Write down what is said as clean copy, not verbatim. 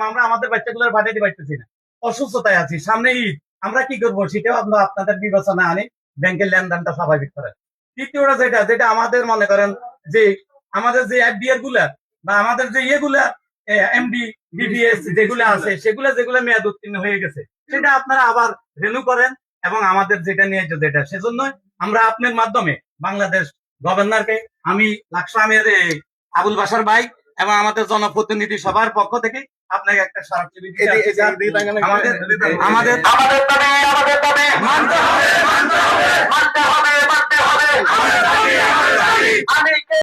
আমরা আমাদের বাচ্চাগুলোর পাঠাতে পারতেছি না, অসুস্থতায় আছি, সামনে ঈদ, আমরা কি করবো সেটাও আমরা আপনাদের বিবেচনা আনি, ব্যাংকের লেনদেনটা স্বাভাবিক করেন। তৃতীয়টা যেটা যেটা আমাদের মনে করেন যে আমাদের যে এফডিআর গুলা বা আমাদের যে ইয়েগুলা এমডি বিবিএস যেগুলো আছে যেগুলো মেয়াদ উত্তীর্ণ হয়ে গেছে সেটা আপনারা আবার রিনিউ করেন, এবং আমাদের যেটা নিয়ে যেটা সেজন্য আমরা আপনার মাধ্যমে বাংলাদেশ গভর্নরকে, আমি লাকসা আমির আবুল বাসার ভাই এবং আমাদের জনপ্রতিনিধি সবার পক্ষ থেকে আপনাকে একটা স্মারকলিপি আমাদের মানতে হবে।